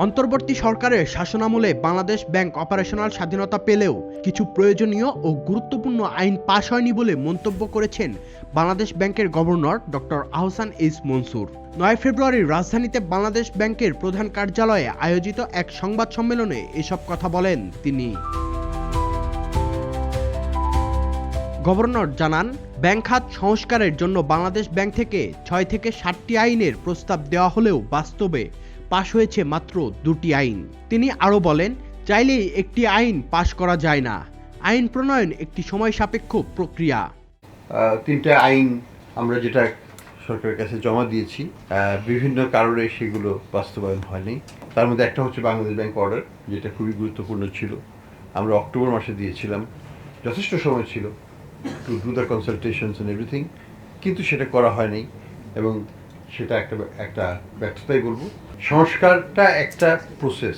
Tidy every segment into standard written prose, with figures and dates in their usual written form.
অন্তর্বর্তী সরকারের শাসনামলে বাংলাদেশ ব্যাংক অপারেশনাল স্বাধীনতা পেলেও কিছু প্রয়োজনীয় ও গুরুত্বপূর্ণ আইন পাশ হয়নি বলে মন্তব্য করেছেন বাংলাদেশ ব্যাংকের governor doctor Ahsan H Mansur. 9 ফেব্রুয়ারি রাজধানীতে বাংলাদেশ ব্যাংকের প্রধান কার্যালয়ে আয়োজিত এক সংবাদ সম্মেলনে এসব কথা বলেন তিনি। গভর্নর জানান, ব্যাংক খাত সংস্কারের জন্য বাংলাদেশ ব্যাংক থেকে 6 থেকে 7টি আইনের প্রস্তাব দেওয়া হলেও বাস্তবে পাশ হয়েছে মাত্র 2টি আইন। তিনি আরও বলেন, চাইলেই একটি আইন পাশ করা যায় না, আইন প্রণয়ন একটি সময় সাপেক্ষ প্রক্রিয়া। 3টে আইন আমরা যেটা সরকারের কাছে জমা দিয়েছি, বিভিন্ন কারণে সেগুলো বাস্তবায়ন হয়নি। তার মধ্যে একটা হচ্ছে বাংলাদেশ ব্যাংক অর্ডার, যেটা খুবই গুরুত্বপূর্ণ ছিল। আমরা অক্টোবর মাসে দিয়েছিলাম, যথেষ্ট সময় ছিল to do the consultations and everything, কিন্তু সেটা করা হয়নি এবং সেটা একটা ব্যর্থতাই বলবো। সংস্কারটা একটা প্রসেস,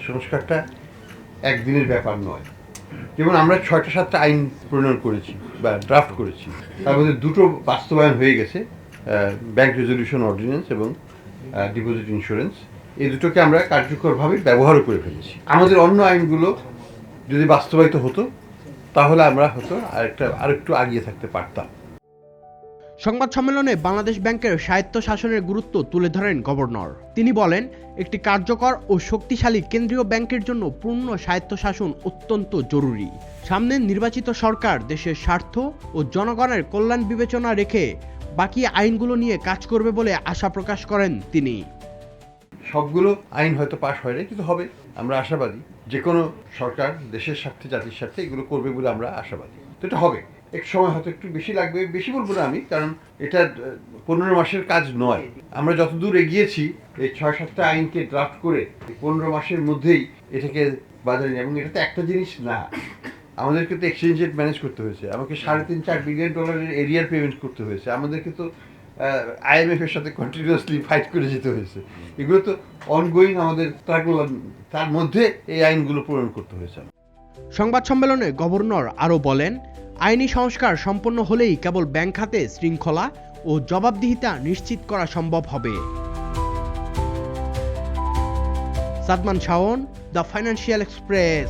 সংস্কারটা একদিনের ব্যাপার নয়। যেমন আমরা 6টা-7টা আইন প্রণয়ন করেছি বা ড্রাফট করেছি, তার মধ্যে 2টো বাস্তবায়ন হয়ে গেছে, ব্যাংক রেজলিউশন অর্ডিন্যান্স এবং ডিপোজিট ইন্স্যুরেন্স। এই দুটোকে আমরা কার্যকরভাবে ব্যবহারও করে ফেলেছি। আমাদের অন্য আইনগুলো যদি বাস্তবায়িত হতো তাহলে আমরা হয়তো আরেকটু আগিয়ে থাকতে পারতাম। সংবাদ সম্মেলনে বাংলাদেশ ব্যাংকের স্বায়ত্তশাসনের গুরুত্ব তুলে ধরেন গভর্নর। তিনি বলেন, একটি কার্যকর ও শক্তিশালী কেন্দ্রীয় ব্যাংকের জন্য পূর্ণ স্বায়ত্তশাসন অত্যন্ত জরুরি। সামনের নির্বাচিত সরকার দেশের স্বার্থ ও জনগণের কল্যাণ বিবেচনা রেখে বাকি আইনগুলো নিয়ে কাজ করবে বলে আশা প্রকাশ করেন তিনি। সবগুলো আইন হয়তো পাশ হয়নি, কিন্তু হবে, আমরা আশাবাদী। যে কোনো সরকার দেশের স্বার্থে, জাতির স্বার্থে এগুলো করবে বলে আমরা আশাবাদী। তো এটা হবে, এক সময় হয়তো একটু বেশি লাগবে, বেশি বলবো না আমি, কারণ এটা 15 মাসের কাজ নয়। আমরা যতদূর এগিয়েছি এই 6-7টা আইনকে ড্রাফট করে 15 মাসের মধ্যেই এটাকে বাজারে নিয়ে, এবং এটা তো একটা জিনিস না, আমাদেরকে তো এক্সচেঞ্জ রেট ম্যানেজ করতে হয়েছে, আমাকে $3.5-4 বিলিয়ন এরিয়ার পেমেন্ট করতে হয়েছে, আমাদেরকে তো IMF এর সাথে কন্টিনিউয়াসলি ফাইট করে যেতে হয়েছে। এগুলো তো অনগোয়িং আমাদের তার মধ্যে এই আইনগুলো প্রণয়ন করতে হয়েছে। সংবাদ সম্মেলনে গভর্নর আরও বলেন, আইনি সংস্কার সম্পন্ন হলেই কেবল ব্যাংক খাতে শৃঙ্খলা ও জবাবদিহিতা নিশ্চিত করা সম্ভব হবে। Sadman Shaon, the financial express.